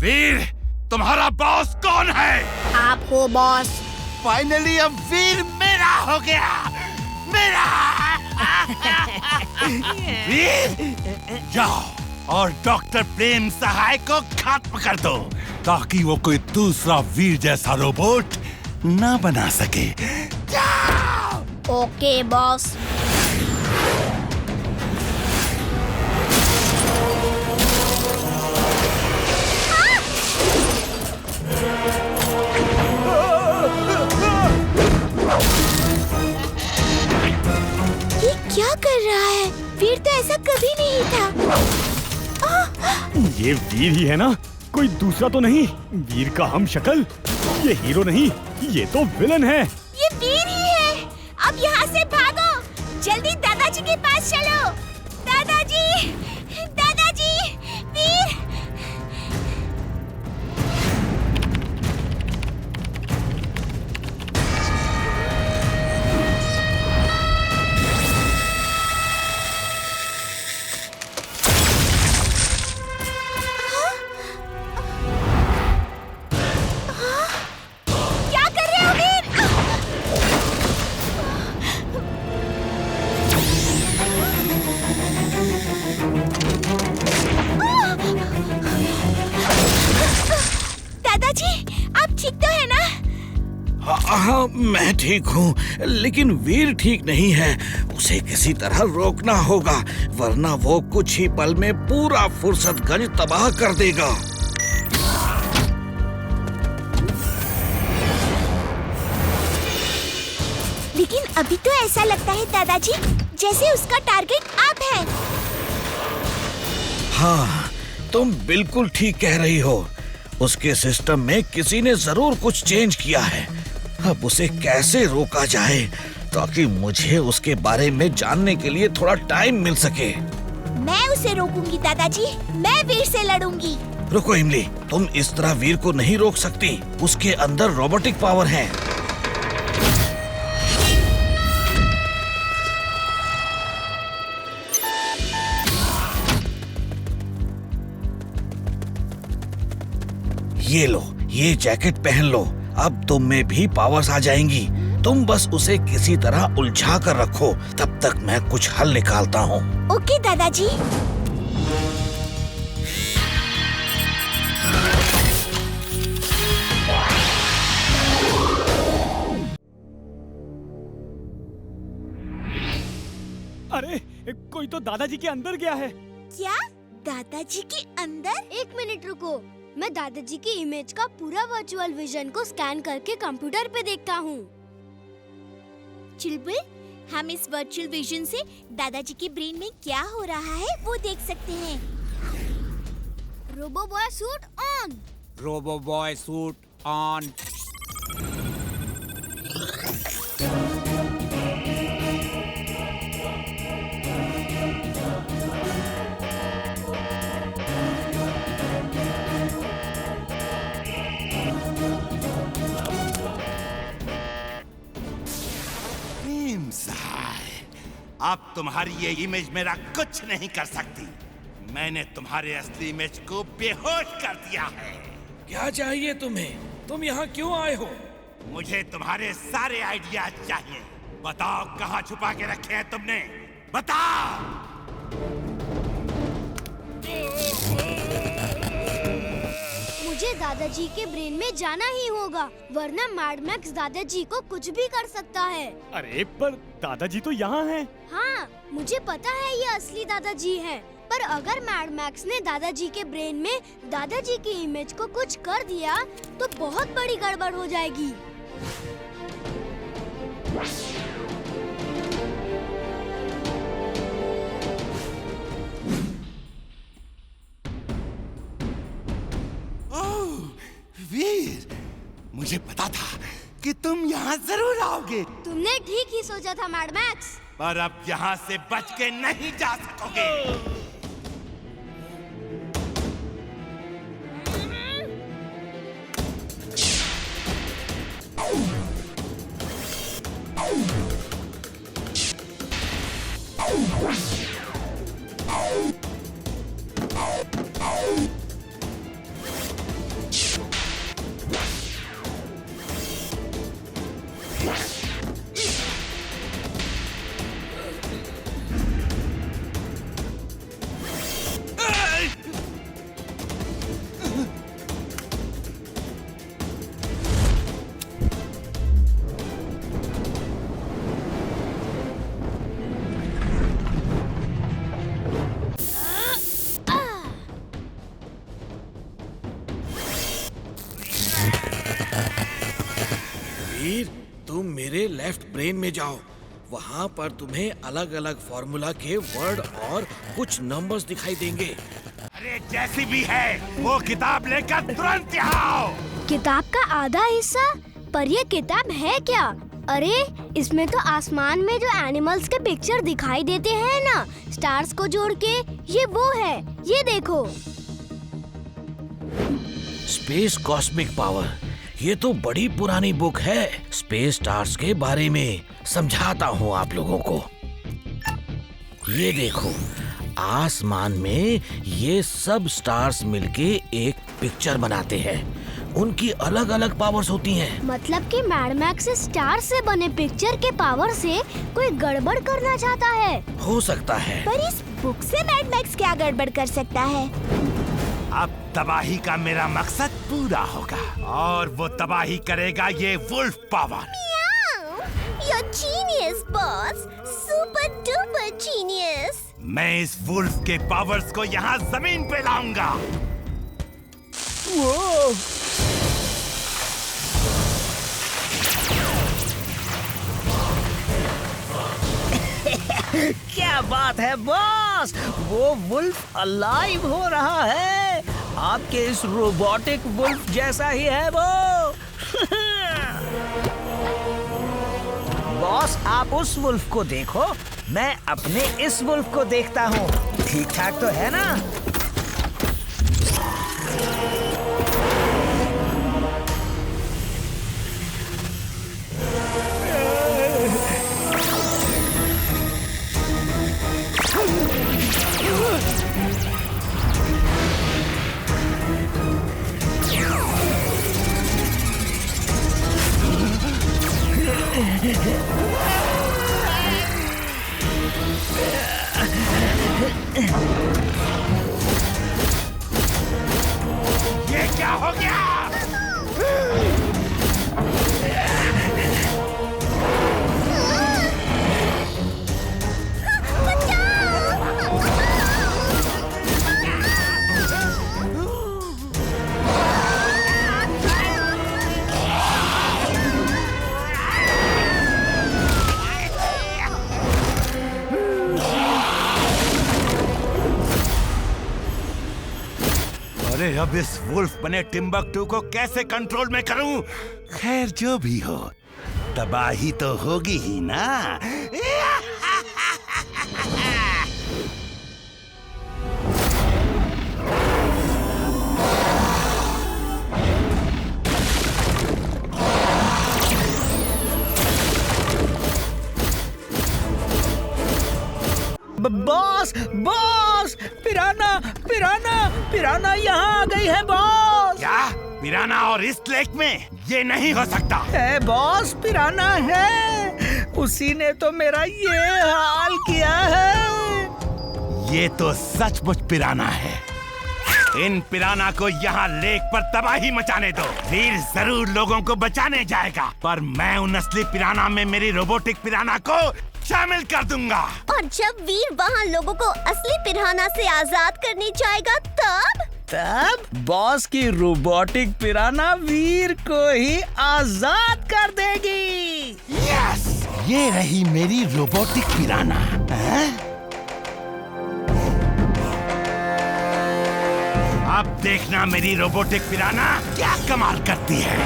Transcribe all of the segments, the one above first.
वीर, तुम्हारा बॉस कौन है? आप हो बॉस। फाइनली अब वीर मेरा हो गया, मेरा। वीर, जाओ और डॉक्टर प्रेम सहाय को खत्म कर दो, ताकि वो कोई दूसरा वीर जैसा रोबोट ना बना सके। जाओ। Okay boss. ये क्या कर रहा है? वीर तो ऐसा कभी नहीं था। ये वीर ही है ना? कोई दूसरा तो नहीं? वीर का हम शक्ल? ये हीरो नहीं, ये तो विलन है। ये वीर ही है। अब यहाँ से भागो, जल्दी दादाजी के पास चलो। दादाजी, दादाजी, वीर। क्या कर रहे हो वीर? दादाजी, आप ठीक तो है ना? हाँ, मैं ठीक हूँ, लेकिन वीर ठीक नहीं है। उसे किसी तरह रोकना होगा, वरना वो कुछ ही पल में पूरा फुर्सतगंज तबाह कर देगा। लेकिन अभी तो ऐसा लगता है दादाजी, जैसे उसका टारगेट आप हैं। हाँ, तुम बिल्कुल ठीक कह रही हो। उसके सिस्टम में किसी ने जरूर कुछ चेंज किया है। अब उसे कैसे रोका जाए, ताकि मुझे उसके बारे में जानने के लिए थोड़ा टाइम मिल सके। मैं उसे रोकूंगी दादाजी, मैं वीर से लड़ूंगी। रुको इमली, तुम इस तरह वीर को नहीं रोक सकती। उसके अंदर रोबोटिक पावर है। ये लो, ये जैकेट पहन लो। अब तुम में भी पावर्स आ जाएंगी। तुम बस उसे किसी तरह उलझा कर रखो, तब तक मैं कुछ हल निकालता हूँ। ओके दादाजी। अरे, कोई तो दादाजी के अंदर गया है। क्या? दादाजी के अंदर? एक मिनट रुको, मैं दादाजी की इमेज का पूरा वर्चुअल विजन को स्कैन करके कंप्यूटर पे देखता हूँ। चुलबुल, हम इस वर्चुअल विजन से दादाजी के ब्रेन में क्या हो रहा है वो देख सकते हैं। Robo boy suit on. Robo boy suit on. Prem Sahay, अब तुम्हारी ये इमेज मेरा कुछ नहीं कर सकती। मैंने तुम्हारे असली इमेज को बेहोश कर दिया है। क्या चाहिए तुम्हें? तुम यहाँ क्यों आए हो? मुझे तुम्हारे सारे आइडियाज चाहिए। बताओ, कहाँ छुपा के रखे हैं तुमने? बताओ। मुझे दादाजी के ब्रेन में जाना ही होगा, वरना मैड मैक्स दादाजी को कुछ भी कर सकता है। अरे पर दादाजी तो यहाँ हैं। हाँ, मुझे पता है ये असली दादाजी हैं, पर अगर मैड मैक्स ने दादाजी के ब्रेन में दादाजी की इमेज को कुछ कर दिया तो बहुत बड़ी गड़बड़ हो जाएगी। ओह, वीर, मुझे पता था कि तुम यहाँ जरूर आओगे। तुमने ठीक ही सोचा था मैड मैक्स। पर अब यहाँ से बच के नहीं जा सकोगे। वीर, तुम मेरे लेफ्ट ब्रेन में जाओ। वहाँ पर तुम्हें अलग अलग फॉर्मूला के वर्ड और कुछ नंबर्स दिखाई देंगे। अरे जैसी भी है वो किताब लेकर तुरंत यहाँ आओ। किताब का आधा हिस्सा? पर ये किताब है क्या? अरे इसमें तो आसमान में जो एनिमल्स के पिक्चर दिखाई देते हैं ना, स्टार्स को जोड़ के, ये वो है। ये देखो। स्पेस कॉस्मिक पावर, ये तो बड़ी पुरानी बुक है। स्पेस स्टार्स के बारे में समझाता हूँ आप लोगों को। ये देखो, आसमान में ये सब स्टार्स मिलके एक पिक्चर बनाते हैं। उनकी अलग अलग पावर्स होती हैं। मतलब कि मैड मैक्स स्टार से बने पिक्चर के पावर से कोई गड़बड़ करना चाहता है। हो सकता है। पर इस बुक से मैड मैक्स क्या गड़बड़ कर सकता है? अब तबाही का मेरा मकसद पूरा होगा और वो तबाही करेगा ये wolf power. You're genius, boss. Super duper genius. मैं इस वुल्फ के पावर्स को यहाँ जमीन पे लाऊंगा। क्या बात है बॉस, वो वुल्फ अलाइव हो रहा है। आपके इस रोबोटिक वुल्फ जैसा ही है वो। बॉस, आप उस वुल्फ को देखो, मैं अपने इस वुल्फ को देखता हूँ। ठीक ठाक तो है ना? ये क्या हो गया? अरे अब इस वुल्फ बने टिम्बकटू को कैसे कंट्रोल में करूं? खैर जो भी हो, तबाही तो होगी ही ना। बॉस बॉस, पिराना पिराना पिराना यहाँ आ गई है बॉस। क्या पिराना और इस लेक में? ये नहीं हो सकता। है बॉस, पिराना है। उसी ने तो मेरा ये हाल किया है। ये तो सचमुच पिराना है। इन पिराना को यहाँ लेक पर तबाही मचाने दो। वीर जरूर लोगों को बचाने जाएगा, पर मैं उन असली पिराना में मेरी रोबोटिक पिराना को शामिल कर दूंगा। और जब वीर वहाँ लोगों को असली पिराना से आजाद करने जाएगा तब बॉस की रोबोटिक पिराना वीर को ही आजाद कर देगी। यस, ये रही मेरी रोबोटिक पिराना। अब देखना मेरी रोबोटिक पिराना क्या कमाल करती है।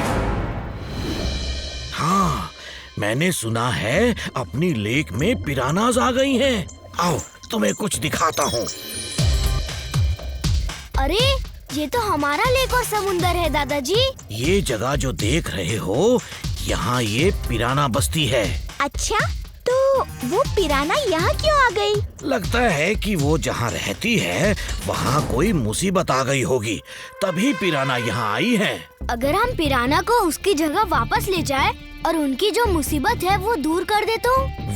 हाँ, मैंने सुना है अपनी लेक में पिरानाज आ गई हैं। आओ तुम्हें कुछ दिखाता हूँ। अरे ये तो हमारा लेक और समुंदर है दादाजी। ये जगह जो देख रहे हो, यहाँ ये पिराना बस्ती है। अच्छा, तो वो पिराना यहाँ क्यों आ गई? लगता है कि वो जहाँ रहती है वहाँ कोई मुसीबत आ गई होगी, तभी पिराना यहाँ आई है। अगर हम पिराना को उसकी जगह वापस ले जाए और उनकी जो मुसीबत है वो दूर कर दे तो?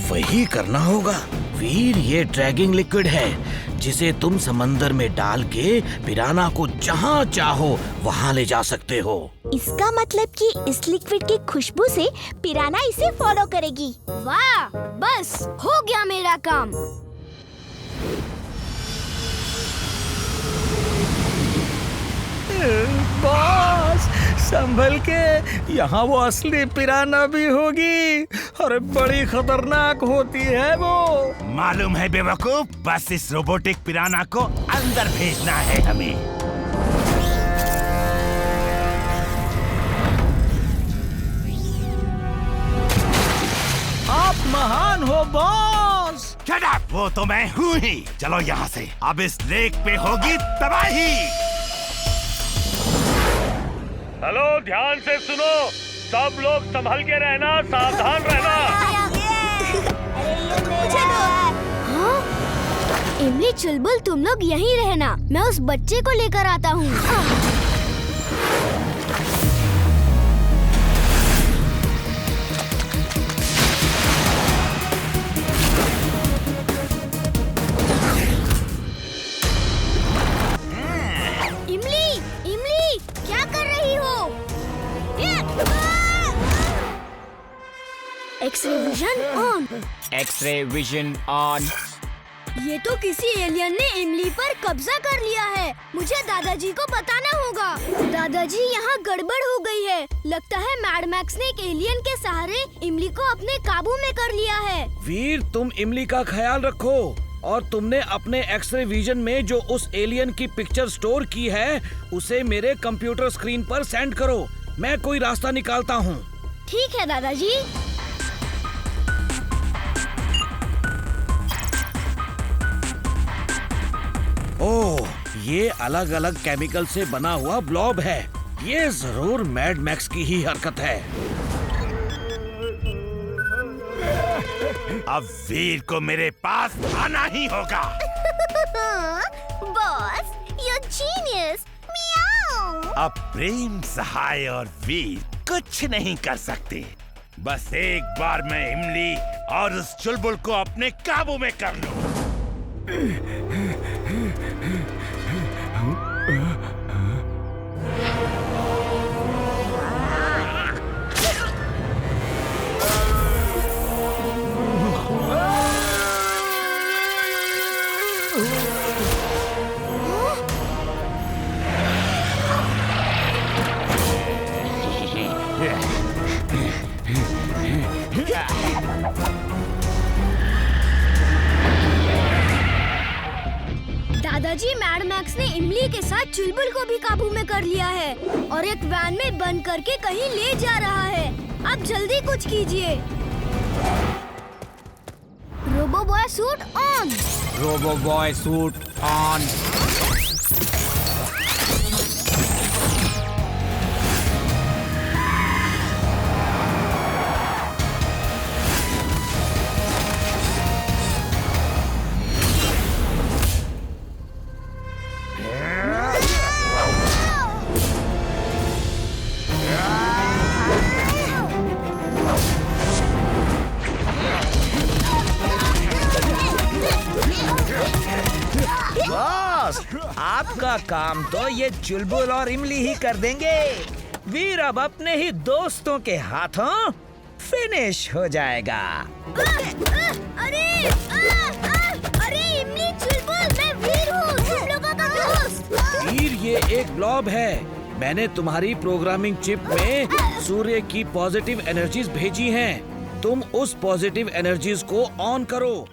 वही करना होगा। वीर, ये ड्रैगिंग लिक्विड है जिसे तुम समंदर में डाल के पिराना को जहाँ चाहो वहाँ ले जा सकते हो। इसका मतलब कि इस लिक्विड की खुशबू से पिराना इसे फॉलो करेगी। वाह, बस हो गया मेरा काम। बॉस, संभल के, यहाँ वो असली पिराना भी होगी। अरे बड़ी खतरनाक होती है वो। मालूम है बेवकूफ, बस इस रोबोटिक पिराना को अंदर भेजना है हमें। आप महान हो बॉस। Shut up! वो तो मैं हूँ ही। चलो यहाँ से, अब इस लेक पे होगी तबाही। हेलो, ध्यान से सुनो, सब लोग संभल के रहना, सावधान रहना। हाँ? इमली चुलबुल, तुम लोग यहीं रहना, मैं उस बच्चे को लेकर आता हूँ। X ray vision on. X ray vision on. ये तो किसी एलियन ने इमली पर कब्जा कर लिया है। मुझे दादाजी को बताना होगा। दादाजी, यहाँ गड़बड़ हो गई है। लगता है मैड मैक्स ने एक एलियन के सहारे इमली को अपने काबू में कर लिया है। वीर, तुम इमली का ख्याल रखो और तुमने अपने एक्सरे विजन में जो उस एलियन की पिक्चर स्टोर की है उसे मेरे कंप्यूटर स्क्रीन पर सेंड करो। मैं कोई रास्ता निकालता हूँ। ठीक है दादाजी। ओह, ये अलग अलग केमिकल से बना हुआ ब्लॉब है। ये जरूर मैड मैक्स की ही हरकत है। अब वीर को मेरे पास आना ही होगा। Boss, you genius. मियाओ। अब प्रेम, सहाय और वीर कुछ नहीं कर सकते। बस एक बार मैं इमली और उस चुलबुल को अपने काबू में कर लूं। दादाजी, मैड मैक्स ने इमली के साथ चुलबुल को भी काबू में कर लिया है और एक वैन में बंद करके कहीं ले जा रहा है। अब जल्दी कुछ कीजिए। Robo boy suit on. Robo boy suit on. आपका काम तो ये चुलबुल और इमली ही कर देंगे। वीर अब अपने ही दोस्तों के हाथों फिनिश हो जाएगा। अरे इमली, चुलबुल, मैं वीर हूँ, तुम लोगों का दोस्त। वीर, ये एक ब्लॉब है। मैंने तुम्हारी प्रोग्रामिंग चिप में सूर्य की पॉजिटिव एनर्जीज भेजी हैं। तुम उस पॉजिटिव एनर्जीज को ऑन करो।